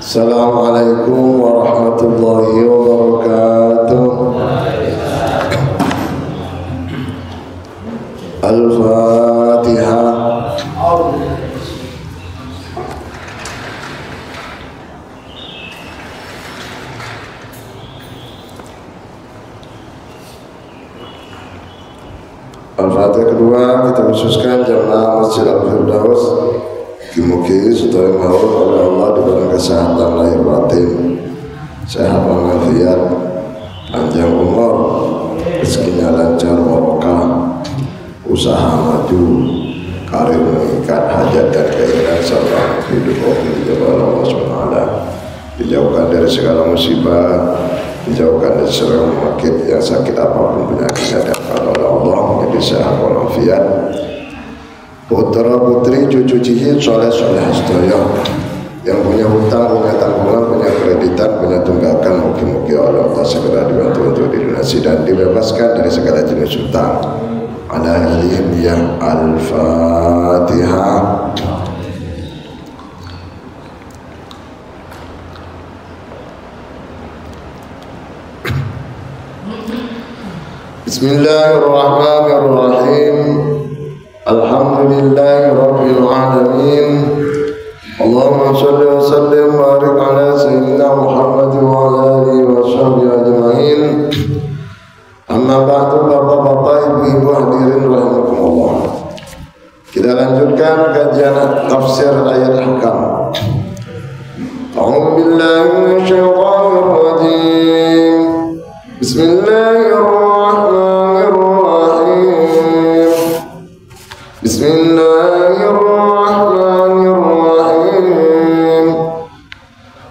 Assalamualaikum warahmatullahi wabarakatuh. Al-Fatihah. Al-Fatihah kedua kita khususkan jamaah Masjid Al-Firdaus. Mugi-mugi sedaya matur oleh Allah diberikan kesehatan lahir batin, sehat walafiat, panjang umur, rezekinya lancar barokah, usaha maju, karir meningkat, hajat dan keinginan serta hidup kepada Allah SWT. Dijauhkan dari segala musibah, dijauhkan dari segala penyakit, yang sakit apapun penyakitnya dapat oleh Allah menjadi sehat walafiat. Putra putri cucu cicit soleh sedaya yang punya hutang, punya tanggungan, punya kreditan, punya tunggakan, mugi-mugi Allah segera dibantu untuk dilunasi dan dibebaskan dari segala jenis hutang. Ala ilhim yang Al-Fatihah. Bismillahirrahmanirrahim. Alhamdulillahi Rabbil Alamin. Allahumma salli wa sallim wa barik ala Sayyidina Muhammad wa ala alihi wa sahbihi ajma'in. Amma ba'du, bapak-bapak, ibu-ibu hadirin rahimakumullah. Kita lanjutkan kajian tafsir ayat ahkam. A'udzu billahi minasyaitonir rajim. Bismillahirrahmanirrahim. Bismillahirrahmanirrahim.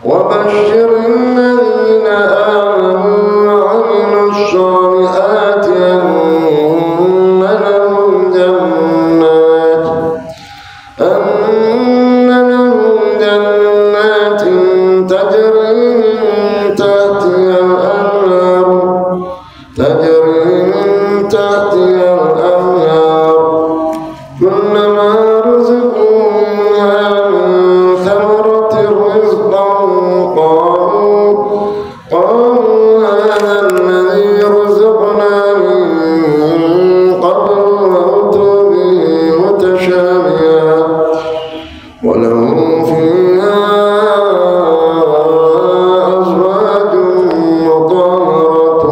Wa basyiril ladzina amanu wa 'amilus shalihati anna lahum jannatin tajri min tahtiha al-anhar كلما رزقوا منها من ثمرة رزقا قالوا هذا الذي رزقنا من قبل وأتوا به متشابها ولهم فيها أزواج مطهرة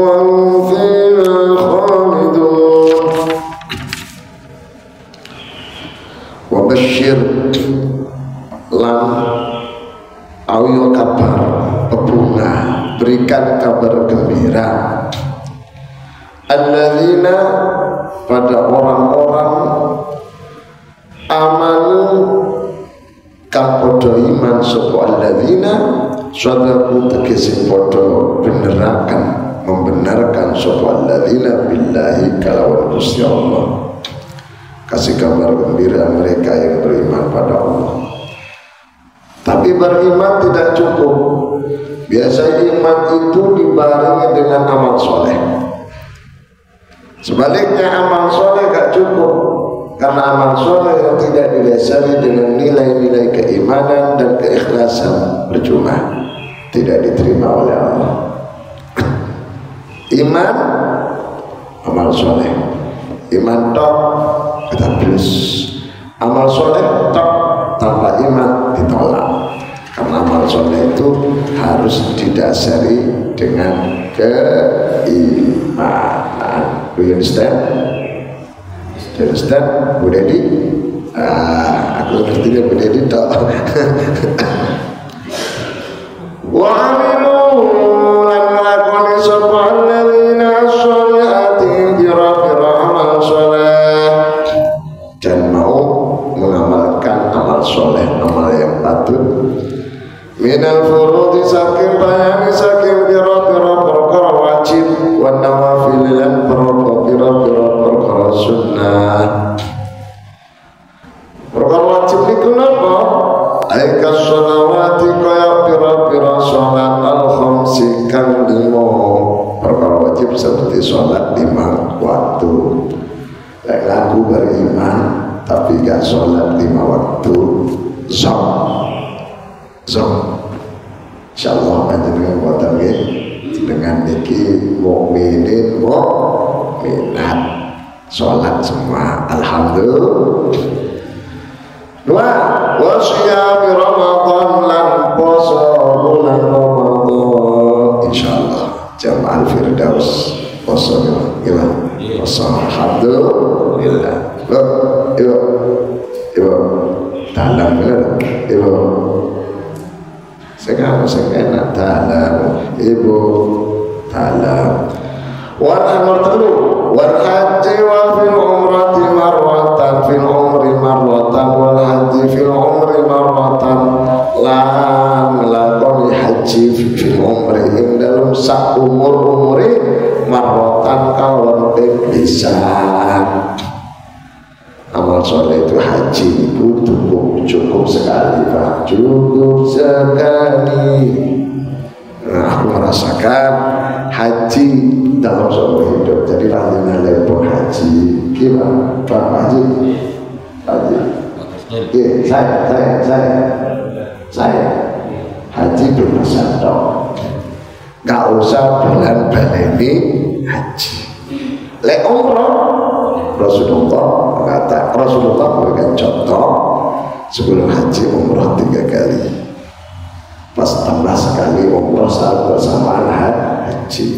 وهم فيها خالدون. Wabasyir lan ayo kabar bebunga, berikan kabar gembira alladzina pada orang-orang amanu kang padha iman sapa alladzina sadaqu tegese padha membenarkan sapa alladzina billahi kalawan Gusti Allah. Kasih kabar gembira mereka yang beriman pada Allah. Tapi beriman tidak cukup. Biasa iman itu dibarengi dengan amal soleh. Sebaliknya amal soleh gak cukup, karena amal soleh yang tidak didasari dengan nilai-nilai keimanan dan keikhlasan percuma, tidak diterima oleh Allah. Iman, amal soleh. Iman tok kita plus, amal soleh tok tanpa iman ditolak. Karena amal soleh itu harus didasari dengan keimanan. Do you understand? Do you understand, Bu Dedi? Aku ngertinya Bu Dedi tok. Wa amilu lan lakoni sapa alladzina sholihati kira-kira amal soleh dan mau mengamalkan amal soleh, amal yang patut minal furudi saking bayani saking pira-pira perkara wajib wa nawafil lan pira-pira perkara sunnah. Perkara wajib niku napa? Aika sholawati kaya pira-pira sholat al-khamsi kang 5. Perkara wajib seperti sholat 5 waktu. Lek aku beriman tapi gak sholat 5 waktu, zam So, insyaallah panjenengan boten nggih dengan niki mukminin mukminat salat semua alhamdulillah. Dua wasyami Ramadan lan poso bulan Ramadan insyaallah jamaah Firdaus poso gimana poso alhamdulillah. Ibu dalam benar ibu sekarang enak dalam ibu dalam warna nomor telu wal haji wa fil umrati marwatan fil umri marwatan wal haji fil umri marwatan lan lakoni haji fil umri ing dalam sak umuri marwatan kawan pisan. Amal soleh itu haji itu cukup sekali Pak, cukup sekali. Nah, aku merasakan haji dalam seumur hidup. Jadi panjenengan lepon haji gimana Pak Haji? Haji saya haji bermasa dong, gak usah bulan baleni haji. Lek umroh Rasulullah memberikan contoh sebelum haji umrah 3 kali, pas tambah sekali umrah saat bersamaan haji.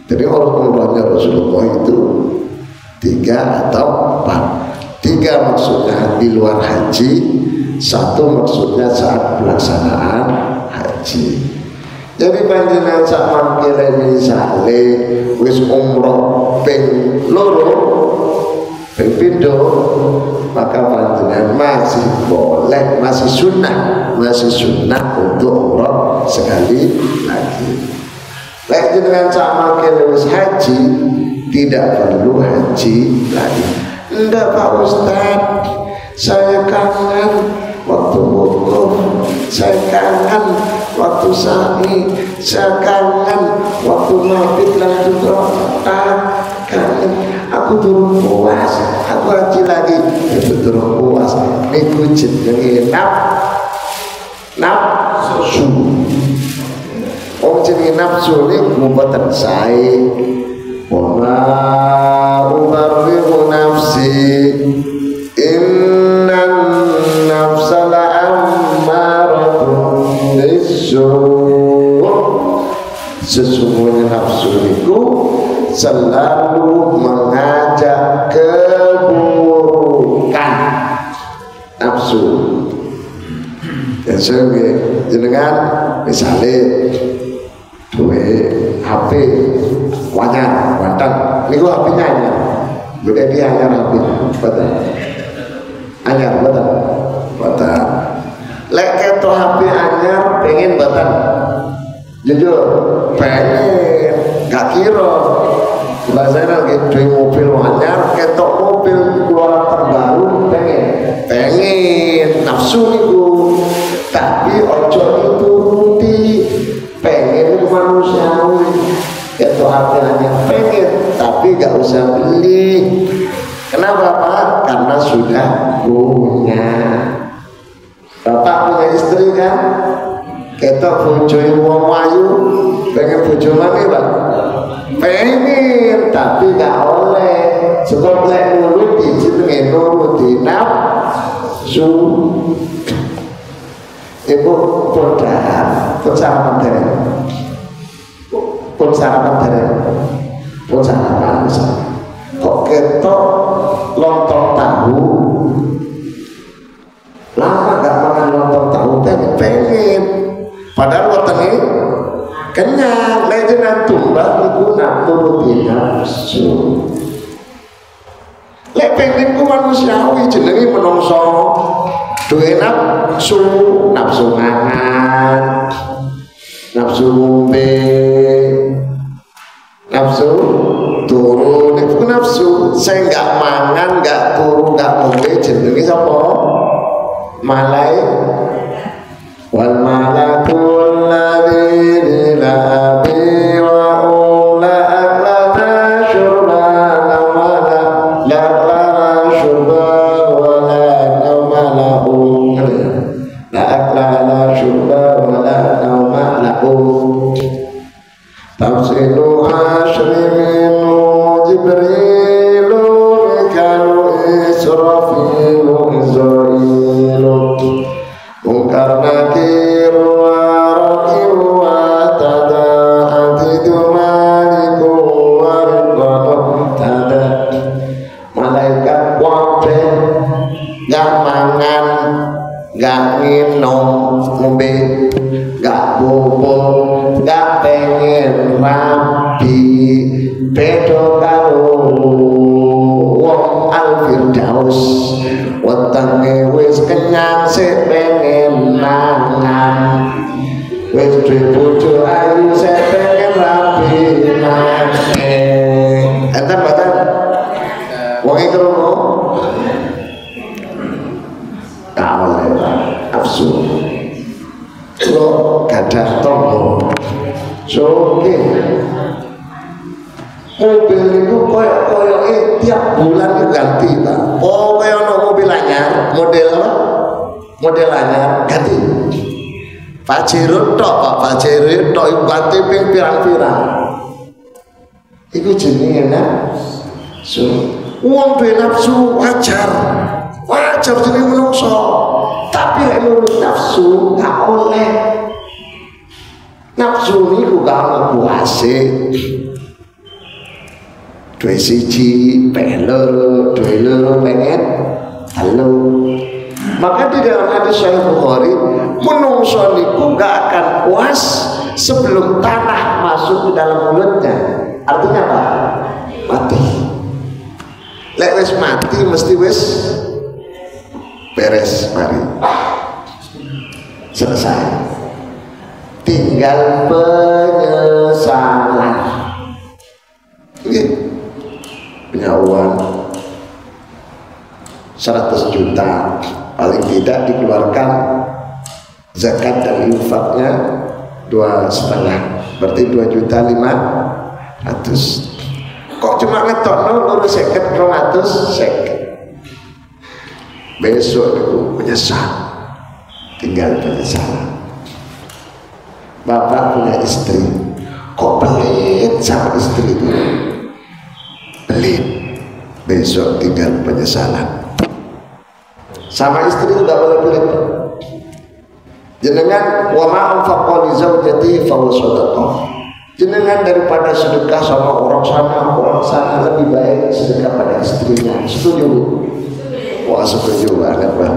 Jadi umrahnya Rasulullah itu 3 atau 4. 3 maksudnya di luar haji, 1 maksudnya saat pelaksanaan haji. Jadi panjenengan sak mangkile misale wis umrah ping 2 ping 7 maka panjenengan masih boleh, masih sunnah untuk umrah sekali lagi. Lek jenengan sak mangkile wis haji tidak perlu haji lagi. Enggak Pak Ustaz, saya kangen waktu wukuf, saya kangen waktu sa'i, saya kangen waktu mabit lan juga kangen. Aku turun puas, aku haji lagi itu turun puas. Niku jenenge nafsu. Jenenge nafsu niku mboten sae. Wa ma ubarri'u nafsi innan nafsa la'ammaratun bisu'. Sesungguhnya nafsu itu selalu mengajak keburukan. Nafsu ya sebagai jenengan misalnya duwe HP wanyar batang niku HP-nya anyar beda dia anyar HP batang anyar batang lek keto HP anyar pengen batang jujur pengen gak kira bahasanya lagi duwe mobil anyar ketok mobil keluaran terbaru pengen nafsu niku. Tapi ojo dituruti, pengen itu manusiawi. Ketok hatinya pengen, tapi gak usah beli. Kenapa Pak? Karena sudah punya. Bapak punya istri kan? Ketok bojone wong ayu, pengen bojo maneh Pak? Pengen, tapi gak oleh. Sebab lek nuruti jenenge nuruti nafsu. Ibu pun sarapan kok ketok lontong tahu lama gak makan lontong tahu pengen padahal wetenge kenyang lejenan tumbas niku nak turuti nafsu. Lek pengen ku manusiawi jenenge menungso duwe nafsu mangan, nafsu ngombe, nafsu turu. Niku nafsu saya nggak mangan, nggak turu, nggak ngombe jenenge sapa? Wal malakul ladzi bilabi wa la aklana syurba la syurba wa la nawma lahu la aklana syurba Israfilu Israilu Mungkar nakir wa rakir wa tada Atidu maliku wa ridwanu tada. Malaikat wabe gak mangan, gak minum, ngombe, gak bobo, gak pengen rapi, bedo karo wong al-firdaus. Wetenge wis kenyang sik pengen mangan, wis duwe bojo ayu sik pengen rapi maneh. Enten mboten wong iki krono kawale nafsu. Kulo gadah tangga. Soke mobil itu koyok-koyoke tiap bulan itu ganti, Pak. Oh, kaya ono mobil anyar, model anyar ganti. Pajero tok, Pak. Pajero tok iku ganti ping pirang-pirang. Iku jenenge nafsu. Wong duwe nafsu wajar jenenge menungso. Tapi lek nurut nafsu gak oleh. Nafsu niku gak ono kuase. Dua siji pengen loro, dua loro pengen telu. Maka di dalam hadis Sahih Bukhari, menungso niku gak akan puas sebelum tanah masuk ke dalam mulutnya. Artinya apa? Mati. Lek wis mati mesti wis beres, mari selesai. Tinggal penyesalan. Punya uang 100 juta, paling tidak dikeluarkan zakat dan infaknya 2,5, berarti 2.500.000. Kok cuma ngetokno lurus 50, 200 besok itu menyesal, tinggal penyesalan. Bapak punya istri, kok pelit sama istri itu, pelit, besok tinggal penyesalan. Sama istri itu gak boleh pelit. Jenengan wa ma'anfaqa li zaujati fa huwa shadaqah. Jenengan daripada sedekah sama orang sana lebih baik sedekah pada istrinya. Setuju? Wah, setuju banget, Pak.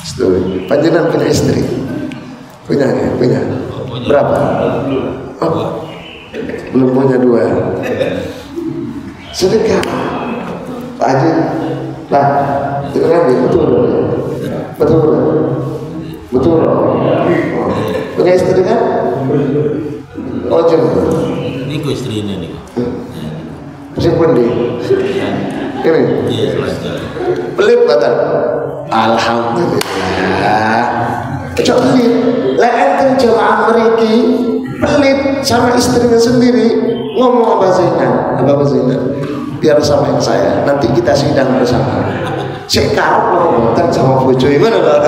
Setuju. Panjenengan punya istri? Punya. Berapa? Oh, belum punya 2. Sedekah. Pak Haji. Nah, dengar betul. Punya istri kan? Oh, jemput. Ini ku istrinya nih. Sing pundi? Ini. Iya, selesai. Pelit batal. Alhamdulillah. Cok pelit. Lek enten jamaah mriki pelit sama istrinya sendiri, ngomong apa Zainal? Biar sama saya. Nanti kita sidang bersama. Cek karep ngomong sama bojo gimana, Pak?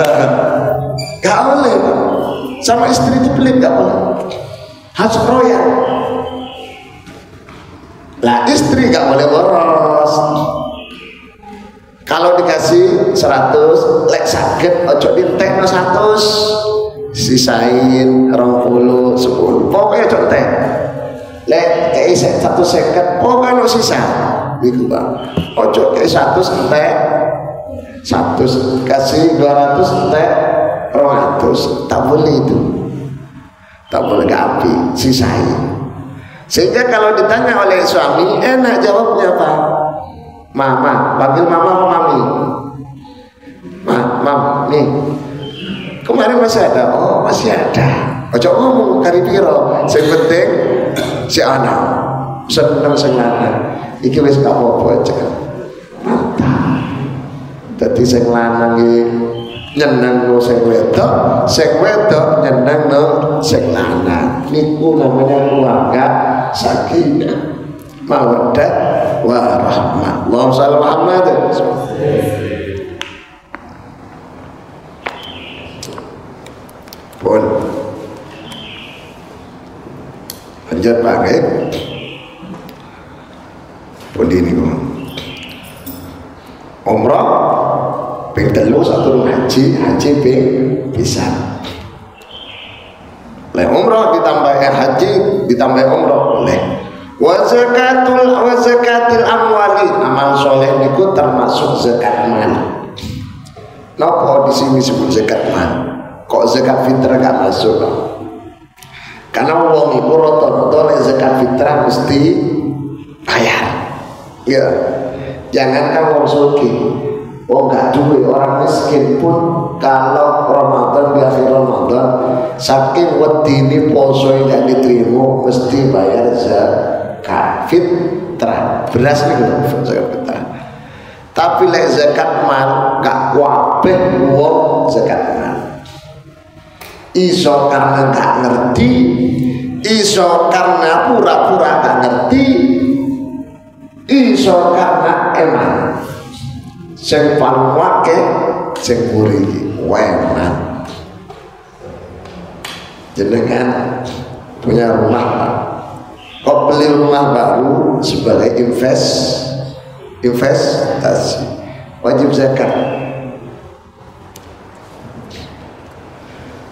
Gak boleh, Pak. Sama istri itu pelit gak boleh. Harus royal. Lah istri gak boleh boros. Kalau dikasih 100, lek sakit ojo dintekno 100, sisain 20, 10. Pokoknya ojo entek. Lek kei 150, pokoknya no sisa. Gitu, Pak. Ojo kei 100 entek. 100 kasih 200 entek 200. Tak boleh itu. Tak boleh gapi, sisain. Sehingga kalau ditanya oleh suami, enak jawabnya, Pak. Mama, panggil mama apa mami? Mam, nih. Kemarin masih ada? Oh, masih ada. Ojo ngomong kari piro. Sing penting si anak seneng sing lanang. Iki wis gak apa-apa aja. Mantap. Dadi sing lanang iki nyenengno sing wedok nyenengno sing lanang. Niku namanya keluarga sakinah, mawaddah warahmah. Allahumma shalli Muhammad. Pun lanjut pakai pun ini umrah ping 3 satu haji ping pisan. Lek umroh ditambah haji ditambah umroh boleh. Wa zakatil amwali, amal soleh niku termasuk zakat mal. Napa di sini disebut zakat mal? Kok zakat fitrah gak masuk? Karena wong iku rata-rata lek zakat fitrah mesti bayar. Ya. Jangankan wong sugih, wong gak duwe, orang miskin pun kalau Ramadan di akhir Ramadan saking wedine poso gak diterima mesti bayar zakat fitrah. Beras niku zakat fitrah. Tapi lek zakat mal gak kabeh wong zakat mal. Iso karena gak ngerti, iso karena pura-pura gak ngerti, iso karena emang sing paling wake sing muri wenan. Jenengan punya rumah Pak, kok beli rumah baru sebagai investasi wajib zakat.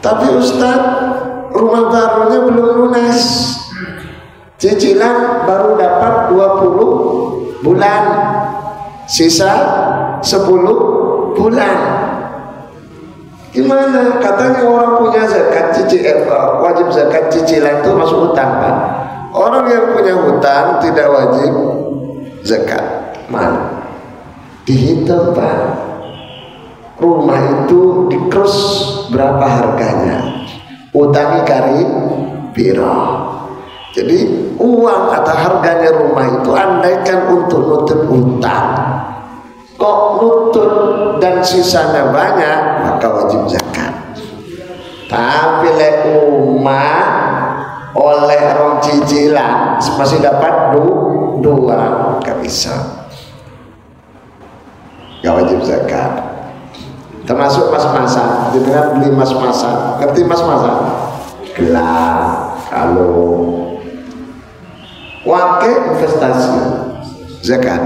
Tapi Ustaz, rumah barunya belum lunas, cicilan baru dapat 20 bulan, sisa 10 bulan. Gimana? Katanya orang punya zakat wajib zakat cicilan itu masuk hutang Pak. Orang yang punya hutang tidak wajib zakat. Mana? Dihitung Pak. Rumah itu dikrus berapa harganya, utangi kari piro. Jadi uang atau harganya rumah itu andaikan untuk nutut utang, kok nutut dan sisanya banyak, maka wajib zakat. Tapi lek rumah oleh rong cicilan masih dapat dua, gak bisa, gak wajib zakat. Termasuk mas-masan, dengan beli mas-masan, ngerti mas-masan? Gelang, kalung, wake investasi, zakat.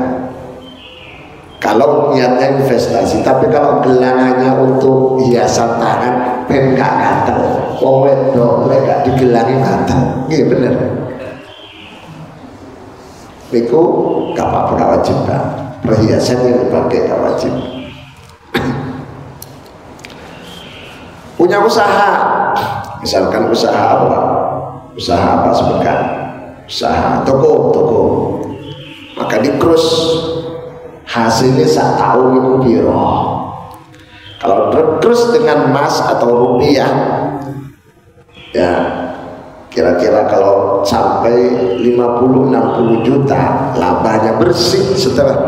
Kalau niatnya investasi, tapi kalau gelangannya untuk hiasan tangan, ben gak gatel, wong wedok gak digelangi gatel, nggih bener. Niku gak apa-apa wajib Pak, perhiasan yang dipakai gak wajib. Punya usaha, misalkan usaha apa? Usaha apa sebutkan? Usaha toko, maka dikrus hasilnya 1 tahun itu piro. Kalau dikrus dengan emas atau rupiah, ya kira-kira kalau sampai 50-60 juta labanya bersih setelah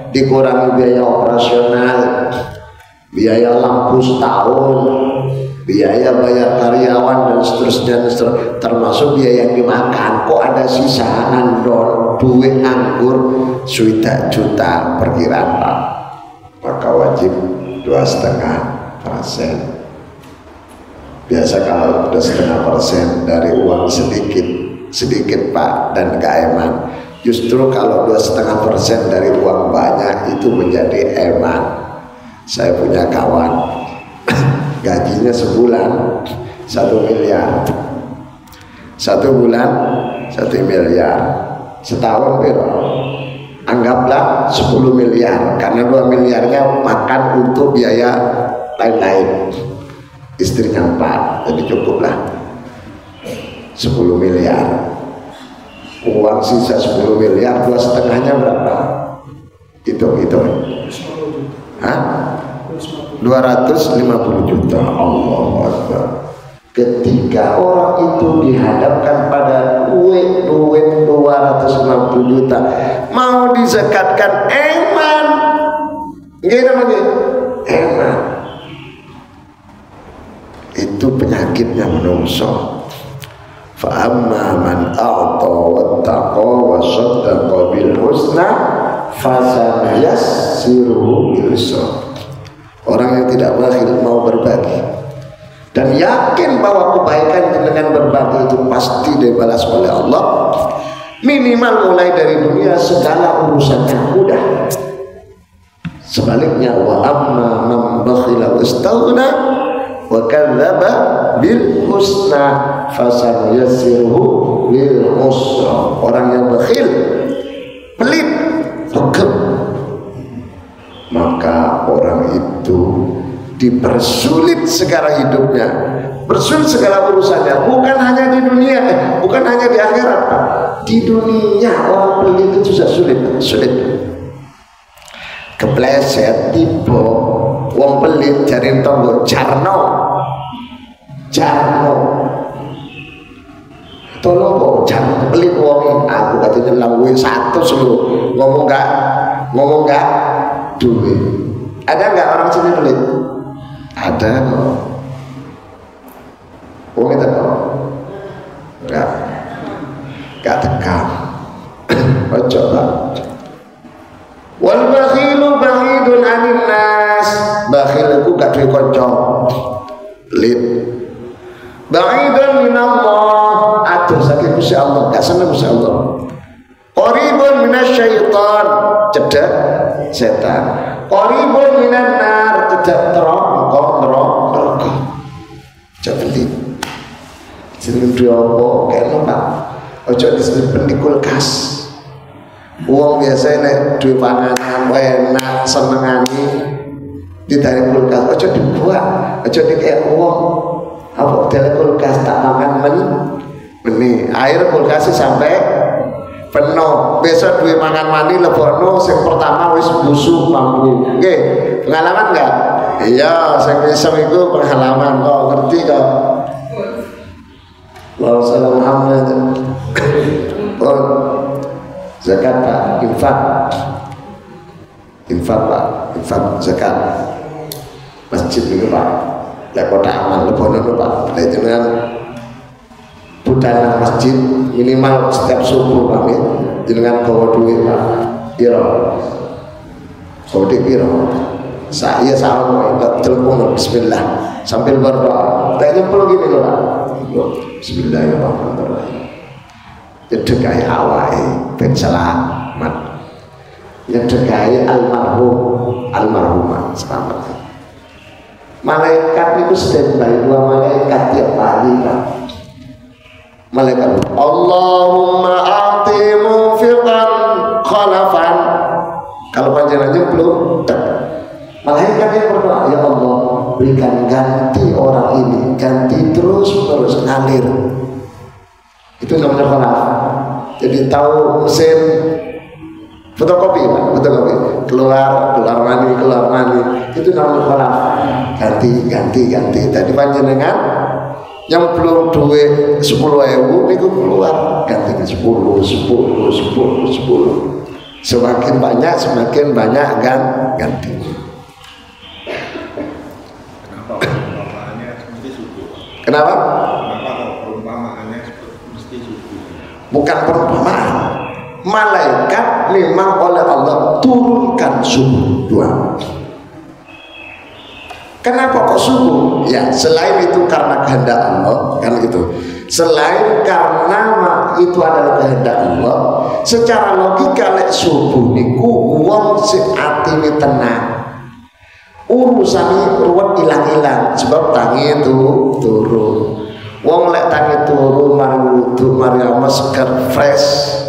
dikurangi biaya operasional, biaya lampu setahun, biaya bayar karyawan dan seterusnya, termasuk biaya yang dimakan. Kok ada sisa ngandor duit nganggur 1 juta perkiraan Pak, maka wajib 2,5%. Biasa kalau 2,5% dari uang sedikit Pak dan gak eman. Justru kalau 2,5% dari uang banyak itu menjadi eman. Saya punya kawan gajinya sebulan 1 miliar, 1 bulan 1 miliar, setahun piro? Anggaplah 10 miliar, karena 2 miliarnya makan untuk biaya lain-lain, istrinya 4, jadi cukuplah 10 miliar. Uang sisa 10 miliar, 2,5-nya berapa? Hitung-hitung. Hah? 250 juta. Allahu Akbar. Ketika orang itu dihadapkan pada duit 250 juta, mau dizakatkan eman, nggih namanya eman. Itu penyakitnya menungso. Fa amma man a'ta wattaqa wa saddaqa bil husna fasanayassiruhu bil yusra. Orang yang tidak bakhil mau berbagi dan yakin bahwa kebaikan dengan berbagi itu pasti dibalas oleh Allah, minimal mulai dari dunia segala urusannya mudah. Sebaliknya wa amma man bakhila wastaghna wa kadzdzaba bil husna fasanuyassiruhu lil usra. Orang yang bakhil, pelit, sregep, maka orang itu dipersulit segala hidupnya, bersulit segala urusannya, bukan hanya di dunia, bukan hanya di akhirat, di dunia orang pelit itu juga sulit. Kepleset tiba wong pelit jari tonggo jarno tolong kok jangan pelit wong aku katanya langwe 100 lu ngomong enggak duit. Ada enggak orang sini pelit? Ada kok. Wong itu kok enggak tekan. Ojo lah. Wal bakhilu bahidun anin nas. Bakhil iku gak duwe kanca. Pelit. Bahidun minallah. Aduh saking Gusti Allah, gak seneng Gusti Allah. Qaribun minasyaiton, cedek setan. Qaribun minan nar, cedek neraka. Pelit. Jeneng duwe apa? Kene Pak. Ojo disimpen di kulkas. Wong biasa nek duwe panganan enak senengane ditarik kulkas, ojo dibuat, ojo dikek wong. Apa dele kulkas tak makan meni air kulkas sampai penuh. Besok duwe mangan mani lebokno sing pertama wis busuk mampu. Nggih, pengalaman enggak? Iya, sing iso iku pengalaman kok ngerti kok. Allahumma shalli Muhammad. Zakat Pak, infak Pak, infak zakat masjid itu Pak, lek kota aman lebono Pak, lek jenengan budaya masjid minimal setiap subuh Pak, jenengan bawa duit Pak, piro, bawa duit piro, saya sama Pak, telepon Bismillah sambil berdoa, kayaknya perlu gini loh Pak, Bismillahirrahmanirrahim. Nyedekai awake ben selamat, nyedekai almarhumah selamat. Malaikat itu standby, 2 malaikat tiap hari Pak. Malaikat Allahumma a'ti mufiqan khalafan. Kalau panjenengan belum, malaikat yang berdoa, ya Allah berikan ganti orang ini, ganti terus ngalir. Itu namanya khalaf. Jadi tahu mesin fotokopi Pak, fotokopi keluar mani itu namanya khalaf. Ganti tadi panjenengan yang belum duwe 10.000 niku keluar ganti 10. Semakin banyak ganti. Kenapa? Bukan perumpamaan. Malaikat memang oleh Allah turunkan subuh 2. Kenapa kok subuh? Ya selain itu karena kehendak Allah, kan gitu. Selain karena itu adalah kehendak Allah, secara logika lek subuh niku wong sing atine tenang. Urusan ruwet ilang-ilang sebab tangi itu turun. Wong lek tangi turu mari wudu mari ama seger fresh.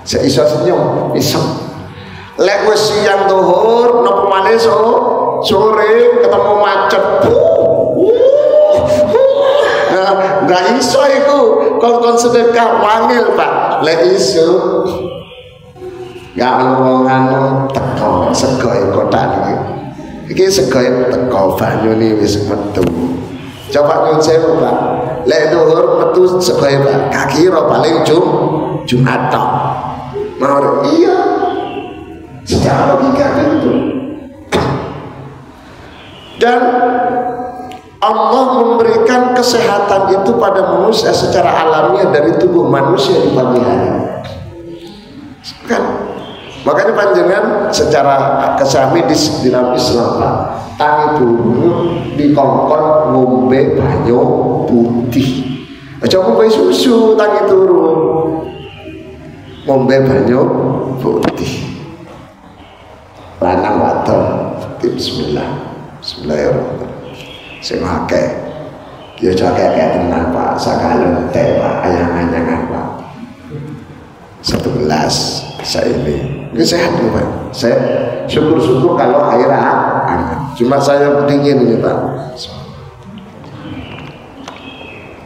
Iso senyum, iso. Lek wis siang zuhur napa maneh sore ketemu macet. Enggak iso iku kon sedekah wangil Pak. Lek iso enggak ngomong teko sego kotak iki sego teko banyune wis metu. Coba nyun sewu Pak, lek dhuwur metu sebae Pak, kakira paling Jumat tok. Mau iya. Secara logika itu. Dan Allah memberikan kesehatan itu pada manusia secara alamiah dari tubuh manusia di pagi hari. Kan? Makanya panjenengan secara kesah medis di dalam Islam Pak, tangi dulu dikongkon ngombe banyu putih. Aja ngombe susu tangi turu. Ngombe banyu putih. lanang wadon bismillahirrahmanirrahim sing akeh ya jaga kayak tenang Pak sakalun teh Pak ayang-ayangan Pak 1 gelas saya ini sehat nih Pak saya syukur-syukur kalau air hangat cuma saya dingin ini Pak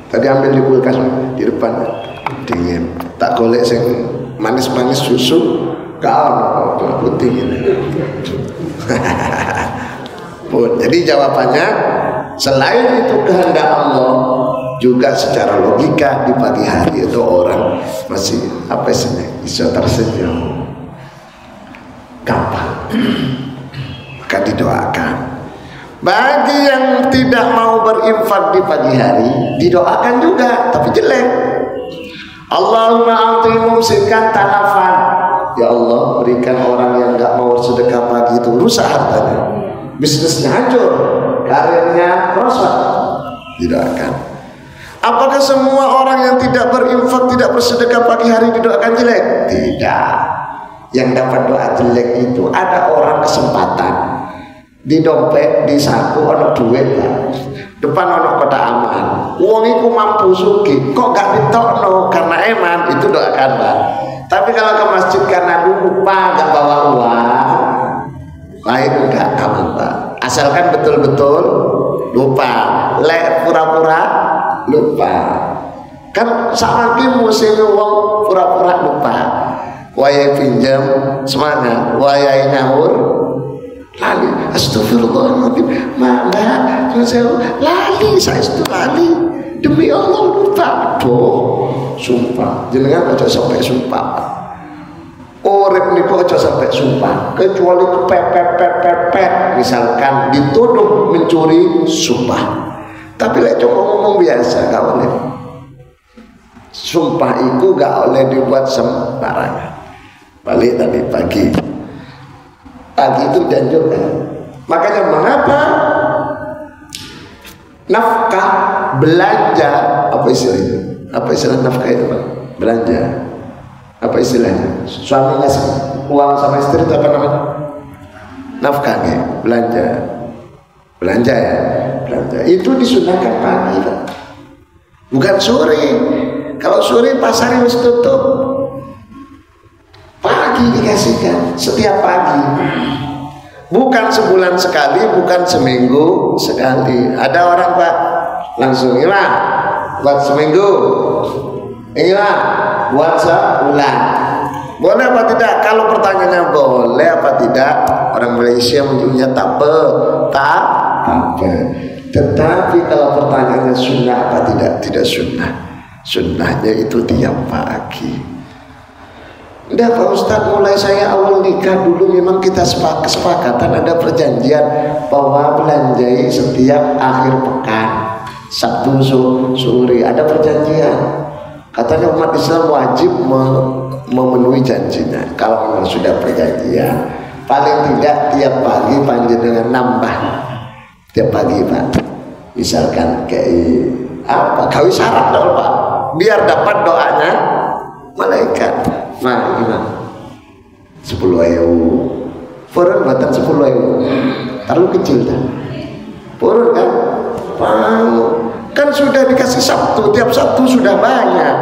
tadi ambil di kulkas di depan dingin tak golek sing manis-manis susu kau putih ini jadi jawabannya selain itu kehendak Allah juga secara logika di pagi hari itu orang masih apa sih bisa tersenyum gampang maka didoakan. Bagi yang tidak mau berinfak di pagi hari didoakan juga tapi jelek. Allahumma a'ti mumsikan talafan, ya Allah berikan orang yang nggak mau sedekah pagi itu rusak hartanya, bisnisnya hancur, karirnya merosot. Didoakan. Apakah semua orang yang tidak berinfak, tidak bersedekah pagi hari didoakan jelek? Tidak. Yang dapat doa jelek itu ada orang kesempatan di dompet, di saku ada duit lah. Depan ada kotak aman. Uang itu mampu suki, kok gak ditokno karena eman itu doakan Pak. Tapi kalau ke masjid karena lupa gak bawa uang, lain enggak aman Pak. Asalkan betul-betul lupa, lek pura-pura lupa. Kan sama musim uang pura-pura lupa. Wayai pinjam semangat, wayai ngawur lali. Astagfirullahaladzim, mana saya lali, saya itu lali demi Allah lupa. Doh, sumpah jenengan aja sampai sumpah. Urip niku aja sampai sumpah, kecuali kepepet misalkan dituduh mencuri sumpah. Tapi lek coba ngomong biasa gak boleh. Sumpah itu gak boleh dibuat sembarangan. Balik tadi pagi itu dianjurkan. Makanya mengapa nafkah belanja apa istilahnya? Apa istilah nafkah itu Pak? Belanja. Apa istilahnya? Suami ngasih uang sama istri itu apa namanya? Nafkah nih, belanja. Belanja ya, belanja. Itu disunahkan pagi Pak. Bukan sore. Kalau sore pasar harus tutup. Pagi dikasihkan setiap pagi. Bukan sebulan sekali, bukan seminggu sekali. Ada orang Pak langsung hilang buat seminggu, hilang buat sebulan. Boleh apa tidak? Kalau pertanyaannya boleh apa tidak, orang Malaysia menjawabnya tak apa. Tetapi kalau pertanyaannya sunnah apa tidak? Tidak sunnah. Sunnahnya itu tiap pagi. Udah Pak Ustadz, mulai saya awal nikah dulu memang kita kesepakatan ada perjanjian bahwa belanjai setiap akhir pekan, Sabtu sore ada perjanjian. Katanya umat Islam wajib memenuhi janjinya. Kalau memang sudah perjanjian, paling tidak tiap pagi panjenengan nambah tiap pagi Pak. Misalkan kayak apa? Kawin syarat dong Pak, biar dapat doanya malaikat. Nah gimana? 10.000 purun buatan 10.000 terlalu kecil dah. Purun kan? Wow. Kan sudah dikasih Sabtu, tiap Sabtu sudah banyak.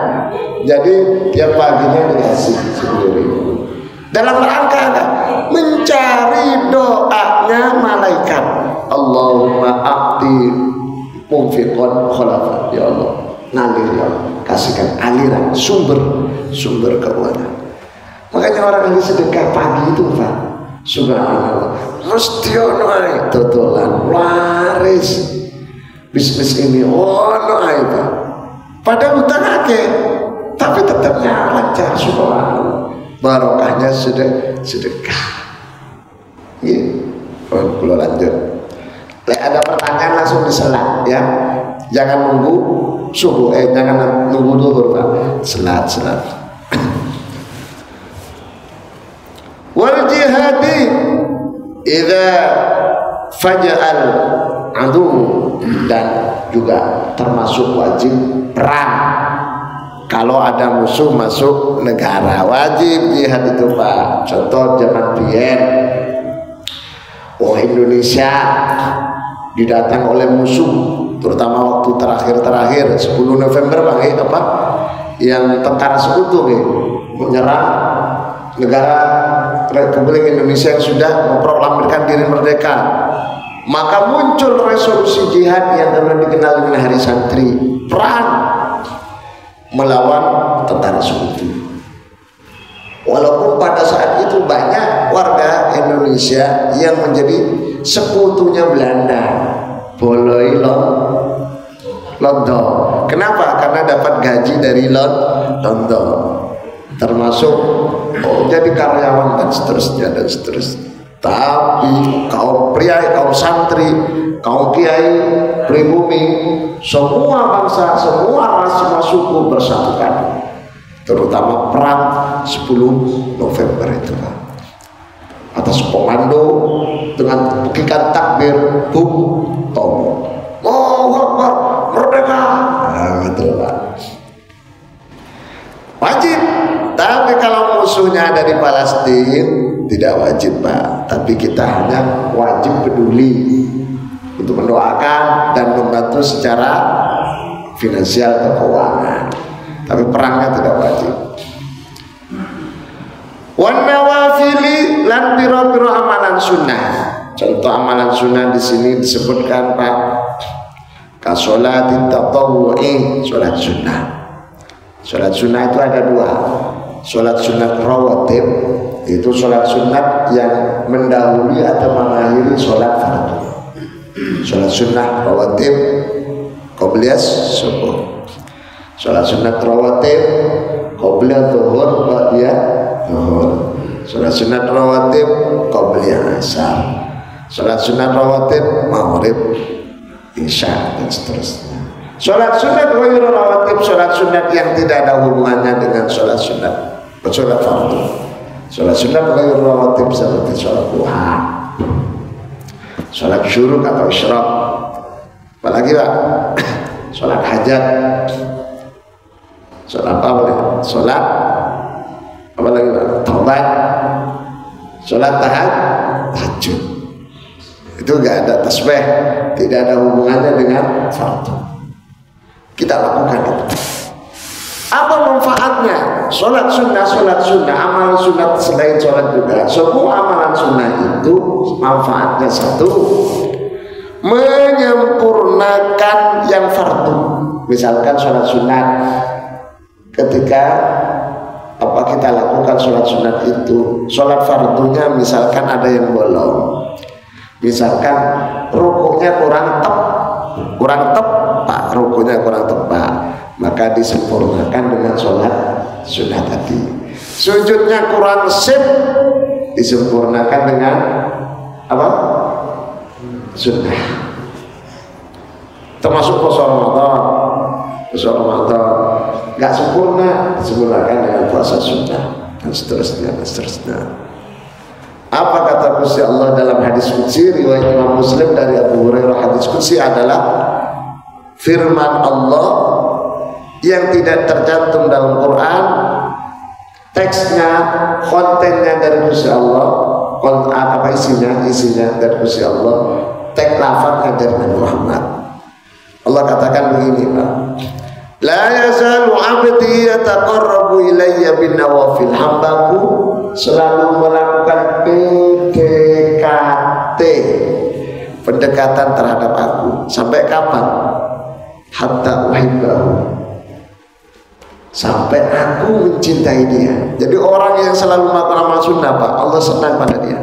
Jadi tiap paginya dikasih 10.000. Dalam rangka apa? Mencari doanya malaikat. Allahumma a'ti mumfiqan khalafa, ya Allah. Ngalir ya Allah, kasihkan aliran sumber keuangan. Makanya orang yang sedekah pagi itu Pak, subhanallah, mesti ono ae totolan waris bisnis ini ono ae Pak. Padahal utang akeh tapi tetapnya lancar, subhanallah. Barokahnya sedekah. Nggih. Oh, kula lanjut. Lek ada pertanyaan langsung diselat ya. Jangan nunggu subuh, jangan nunggu duhur Pak. Selat. Wal jihadi idza faja'al adu, dan juga termasuk wajib perang kalau ada musuh masuk negara. Wajib jihad itu Pak. Contoh zaman biyen Indonesia didatang oleh musuh, terutama waktu terakhir 10 November Bang, apa yang tentara sekutu menyerang negara Republik Indonesia yang sudah memproklamirkan diri merdeka. Maka muncul resolusi jihad yang kemudian dikenal dengan Hari Santri, perang melawan tentara sekutu. Walaupun pada saat itu banyak warga Indonesia yang menjadi sekutunya Belanda, boloi Londo. Kenapa? Karena dapat gaji dari Londo, termasuk jadi karyawan dan seterusnya. Tapi kaum pria, kaum santri, kaum kiai, pribumi, semua bangsa, semua ras, semua suku bersatukan, terutama perang 10 November itu atas komando dengan bukikan takbir bum tom Akbar merdeka. Gitu Pak, wajib. Tapi kalau musuhnya ada di Palestina tidak wajib Pak, tapi kita hanya wajib peduli untuk mendoakan dan membantu secara finansial atau keuangan, tapi perangnya tidak wajib. Wan nawafili lan piro-piro amalan sunnah. Contoh amalan sunnah di sini disebutkan Pak, kasolatit tatawwu'i, sholat sunnah. Sholat sunnah itu ada dua. Sholat sunat rawatib itu sholat sunat yang mendahului atau mengakhiri sholat fardu. Sholat sunat rawatib qobliyah subuh. Sholat sunat rawatib qobliyah zuhur, ba'diyah zuhur. Sholat sunat rawatib qobliyah asar. Sholat sunat rawatib maghrib, isya dan seterusnya. Sholat sunat wa rawatib, sholat sunat yang tidak ada hubungannya dengan sholat sunat, sholat fardu. Sholat sunat wa rawatib seperti sholat duha, sholat syuruk atau isyraq, apalagi Pak, sholat hajat, sholat apa boleh, sholat apa lagi Pak, taubat, sholat tahajud. Itu enggak ada tasbih, tidak ada hubungannya dengan fardu. Kita lakukan itu. Apa manfaatnya? Sholat sunnah, amalan sunnah selain sholat juga. Semua amalan sunnah itu manfaatnya satu, menyempurnakan yang fardu. Misalkan sholat sunnah, ketika kita lakukan sholat sunnah itu, sholat fardunya misalkan ada yang bolong, misalkan rukuknya kurang tepat, rukunya kurang tepat, maka disempurnakan dengan sholat sunnah tadi. Sujudnya kurang sip, disempurnakan dengan apa? Sunnah. Termasuk puasa Ramadan nggak sempurna, disempurnakan dengan puasa sunnah dan seterusnya. Apa kata Gusti Allah dalam hadis qudsi riwayat Imam Muslim dari Abu Hurairah? Hadis qudsi adalah firman Allah yang tidak tercantum dalam Quran, teksnya, kontennya dari Gusti Allah, apa isinya dari Gusti Allah, teks lafaznya dari Nabi Muhammad. Allah katakan begini Pak, la yazalu abdi yataqarrabu ilayya bin nawafil, hambaku selalu melakukan PDKT, pendekatan terhadap aku. Sampai kapan? Hatta uhibbahu, sampai aku mencintai dia. Jadi orang yang selalu melakukan amal sunnah Pak, Allah senang pada dia.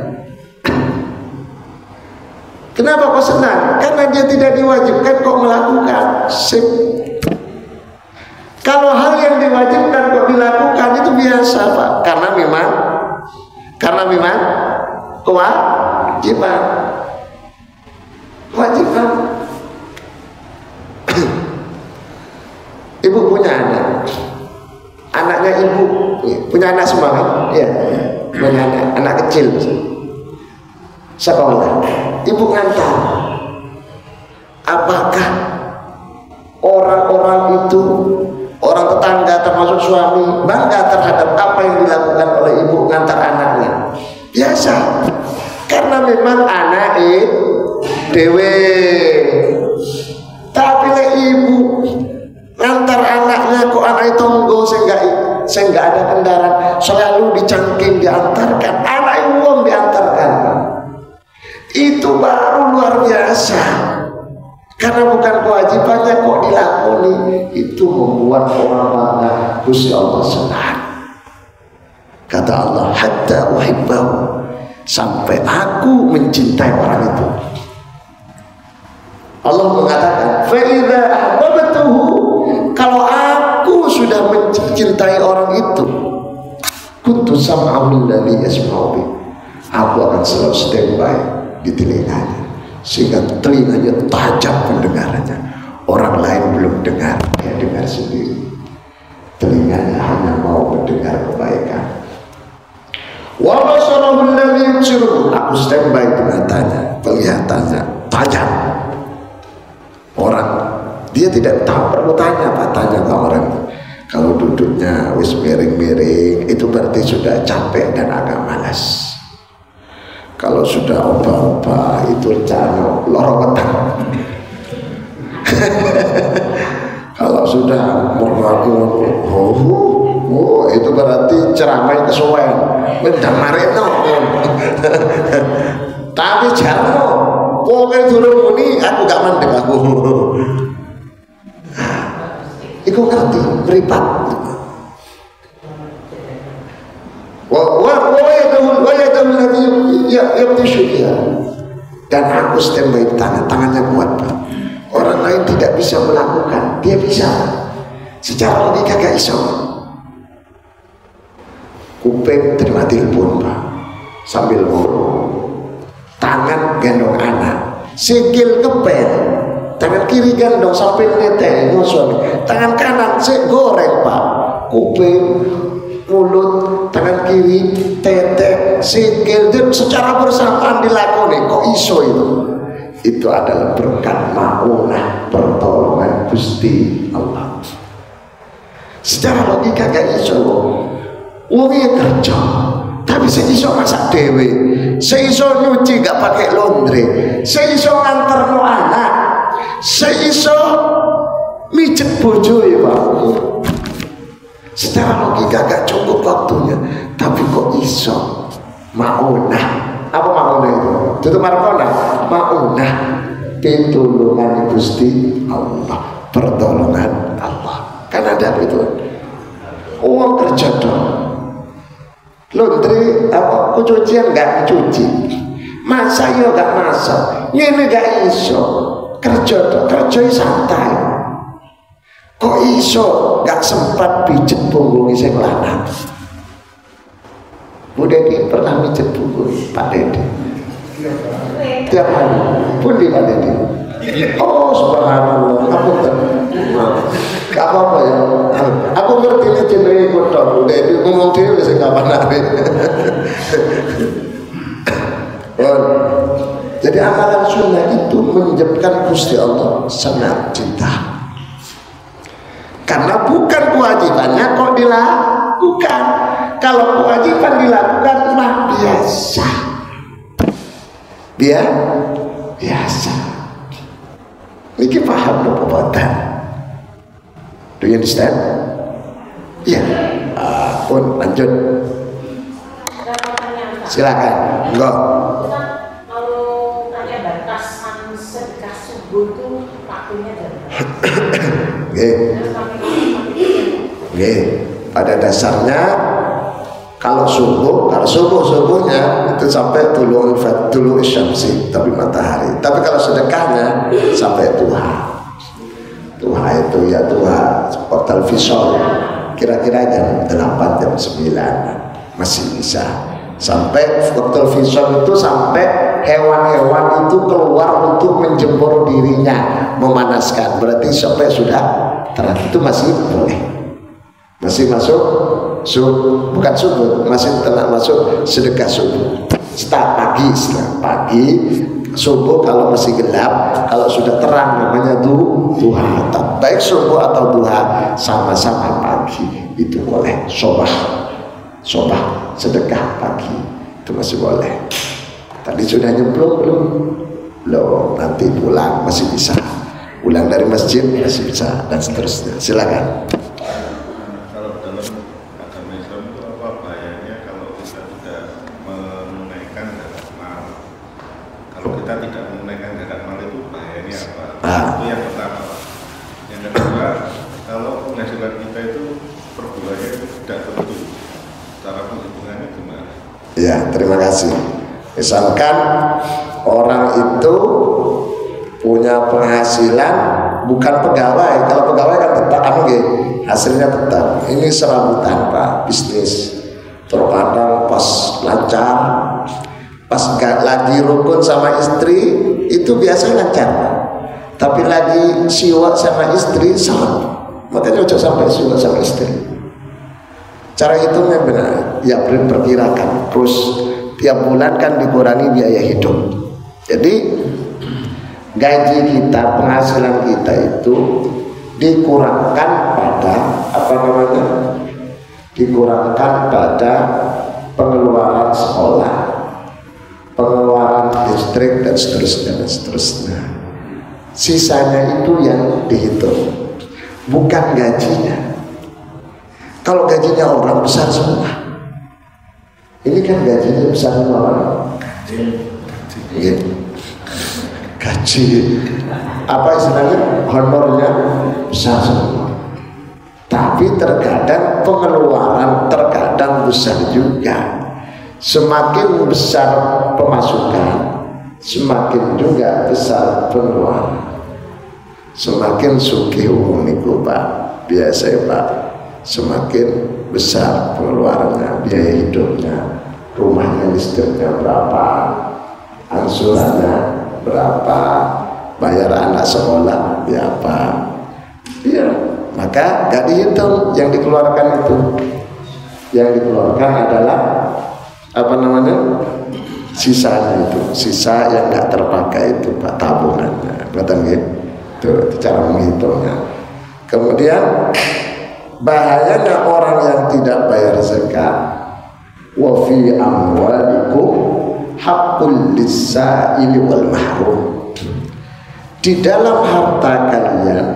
Kenapa kok senang? Karena dia tidak diwajibkan kok melakukan. Sip. Kalau hal yang diwajibkan kok dilakukan itu biasa Pak, karena memang kewajiban. Ibu punya anaknya ibu punya anak semua kan? Iya, punya anak kecil sekolah, ibu ngantar. Apakah orang-orang itu, orang tetangga termasuk suami, bangga terhadap apa yang dilakukan oleh ibu ngantar anaknya? Biasa. karena memang anak dewe. Tapi lek ibu ngantar anaknya kok anak tonggo sehingga ada kendaraan selalu dicangking diantarkan, anak ibu diantarkan, itu baru luar biasa. Karena bukan kewajibannya kok dilakoni, itu membuat orang bangga. Gusti Allah senang. Kata Allah, hatta uhibbahu, sampai aku mencintai orang itu. Allah mengatakan, fa idza ahbabtuhu, kalau aku sudah mencintai orang itu, kuntu sam'ahu alladhi yasma'u bih, aku akan selalu standby di telinganya, sehingga telinganya tajam pendengarannya. Orang lain belum dengar, dia dengar sendiri. Telinganya hanya mau mendengar kebaikan. Wa basarahu alladhi yubsiru, aku standby di matanya, penglihatannya tajam. Orang dia tidak tahu, perlu tanya apa, tanya ke orang. Kalau duduknya wis miring-miring, itu berarti sudah capek dan agak malas. Kalau sudah obah-obah, itu rencana lorowetan. Kalau sudah merangkul, itu berarti ceramah kesuwen. Bendang marino. Tapi jarno. Pokoknya durung muni aku gak mandek aku. Iku ngerti meripat. Dan aku standby tangannya kuat, Pak. Orang lain tidak bisa melakukan, dia bisa. Secara logika gak iso. Kuping terima telepon, Pak, sambil ngomong. Tangan gendong anak, sikil kepel, tangan kiri gendong sampai neteh nyusun, tangan kanan sik goreng, Pak, kuping, mulut, tangan kiri, tete, sikil, secara bersamaan dilakoni. Kok iso itu? Itu adalah berkat maunah pertolongan Gusti Allah. Secara logika gak iso. Wong kerja, tapi seiso masak dewe, seiso nyuci gak pakai laundry, seiso nganter no anak, seiso mijet bojo ya Pak. Secara logika gak cukup waktunya, tapi kok iso maunah. Apa maunah itu? Itu markona. Maunah pitulungan Gusti Allah, pertolongan Allah. Kan ada itu. Uang kerja dong. Laundry apa cucian gak cuci, masak yo gak masak, ini gak iso. Kerja dong, kerja santai. Kok iso gak sempat pijet punggung sing lanang. Bu Dedi pernah pijet punggung Pak Dedi tiap hari pun di Pak Dedi. Oh subhanallah, aku gak apa-apa ya, aku ngerti ini jenis kotor. Bu Dedi ngomong dia bisa kapan hari. Jadi amalan sunnah itu menyebabkan Gusti Allah sangat cinta. Karena bukan kewajibannya kok dilakukan. Kalau kewajiban dilakukan mah biasa. Biasa. Ini paham perbuatan. Do you understand? Iya. Pun lanjut. Silakan. Enggak. Kalau tanya batasan sedekah subuh itu waktunya Oke. Pada dasarnya kalau subuhnya itu sampai dulu syamsi, tapi matahari. Tapi kalau sedekahnya sampai duha. Duha itu ya duha portal visual, kira-kira jam 8 jam 9 masih bisa. Sampai portal visual itu sampai hewan-hewan itu keluar untuk menjemur dirinya, memanaskan. Berarti sampai sudah terang itu masih boleh. Masih masuk bukan subuh, masih telah masuk sedekah subuh. Setelah pagi subuh kalau masih gelap, kalau sudah terang namanya duha. Baik subuh atau duha sama-sama pagi itu boleh. Sobah sedekah pagi itu masih boleh. Tadi sudah nyemplung belum? Belum, nanti pulang masih bisa. Pulang dari masjid masih bisa, dan seterusnya. Silakan. Kalau dalam agama Islam itu apa bahayanya kalau kita tidak menunaikan zakat mal? Kalau kita tidak menunaikan zakat mal itu bahayanya apa? Itu yang pertama. Yang kedua, kalau penghasilan kita itu per bulannya tidak tentu, cara penghitungannya gimana? Ya, terima kasih. Misalkan orang itu punya penghasilan bukan pegawai. Kalau pegawai kan tetap hasilnya tetap. Ini serabutan Pak, bisnis. Terkadang pas lancar, pas gak lagi rukun sama istri itu biasa lancar Pak. Tapi lagi siwa sama istri salah. Makanya ojo sampai siwa sama istri. Cara hitungnya benar, ya perkirakan. Terus tiap bulan kan dikurangi biaya hidup. Jadi gaji kita, penghasilan kita itu dikurangkan pada dikurangkan pada pengeluaran sekolah, pengeluaran listrik dan seterusnya. Sisanya itu yang dihitung, bukan gajinya. Kalau gajinya orang besar semua, ini kan gajinya besar semua orang. Gaji apa istilahnya, honornya besar semua. Tapi terkadang pengeluaran terkadang besar juga. Semakin besar pemasukan, semakin juga besar pengeluaran. Semakin sugih wong niku Pak, biasa ya Pak, semakin besar pengeluarannya, biaya hidupnya, rumahnya listriknya berapa, angsurannya berapa, bayar anak sekolah berapa. Iya, maka gak dihitung yang dikeluarkan itu. Yang dikeluarkan adalah sisanya itu, sisa yang gak terpakai itu Pak, tabungannya. Betul gitu, itu cara menghitungnya. Kemudian bahayanya orang yang tidak bayar zakat. Wa fi amwalikum haqqul lis-sa'ili wal mahrum. Di dalam harta kalian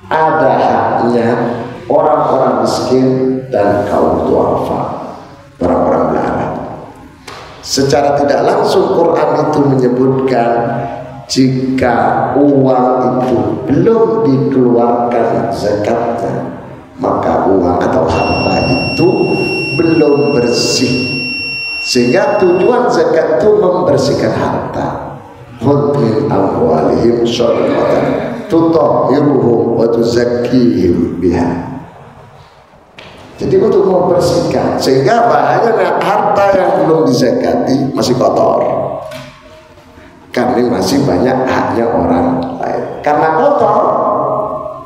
ada haknya orang-orang miskin dan kaum duafa, orang-orang melarat. Secara tidak langsung Quran itu menyebutkan jika uang itu belum dikeluarkan zakatnya, maka uang atau harta itu belum bersih. Sehingga tujuan zakat itu membersihkan harta. Khudh min amwalihim shadaqatan tutahhiruhum wa tuzakkihim biha. Jadi untuk membersihkan, sehingga bahayanya harta yang belum dizakati masih kotor. Karena masih banyak haknya orang lain. Karena kotor,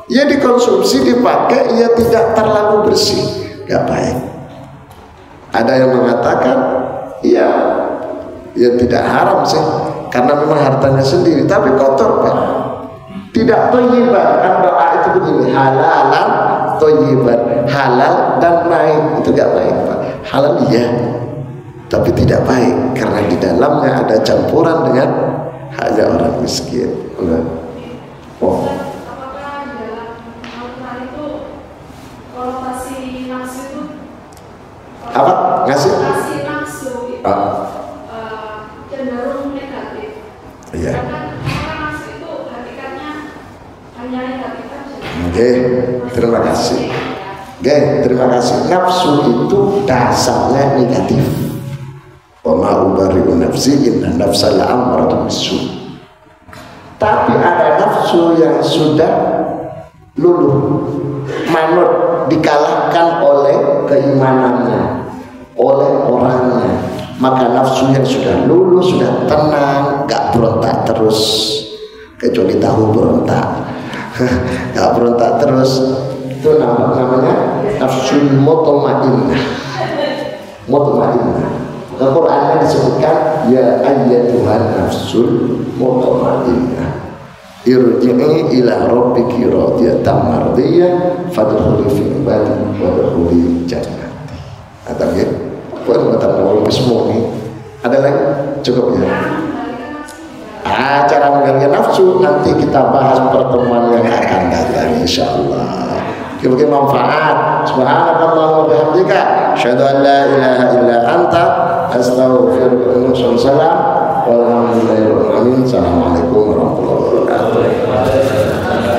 ya dikonsumsi, dipakai, ya tidak terlalu bersih, gak baik. Ada yang mengatakan, ya tidak haram sih, karena memang hartanya sendiri, tapi kotor Pak. Tidak thayyiban, kan doa itu begini, halalan thayyiban, halal dan baik, itu gak baik Pak. Halal iya, tapi tidak baik karena di dalamnya ada campuran dengan haknya orang miskin. Oh. Apakah dalam Al-Quran itu kalau kasih nafsu itu Apa? Ngasih? Kasih nafsu itu cenderung negatif. Iya. Karena nafsu itu hakikatnya hanya negatif saja. Oke, terima kasih. Oke, terima kasih. Nafsu itu dasarnya negatif. Wa ma ubari'u nafsi inna nafsa la'ammaratun bisu'. Tapi ada nafsu yang sudah luluh, manut, dikalahkan oleh keimanannya, oleh orangnya. Maka nafsu yang sudah luluh, sudah tenang, gak berontak terus, kecuali tahu berontak. Gak berontak terus, itu namanya nafsul mutmainnah. Mutmainnah. Al-Quran disebutkan ya ayyatuhan nafsul mutmainnah irji'i ila rabbiki radiyatan mardiyah fadkhuli fi ibadi wadkhuli jannati. Atau ya, bukan mata mau semua ini. Ada lagi? Cukup ya. mengendalikan nafsu juga. Cara mengendalikan nafsu nanti kita bahas pertemuan yang akan datang insyaallah. Mungkin manfaat. Subhanallah wa bihamdika, asyhadu an la ilaha illa anta, astaghfiruka wa atubu ilaik. Walhamdulillahirabbil alamin. Assalamualaikum warahmatullahi wabarakatuh.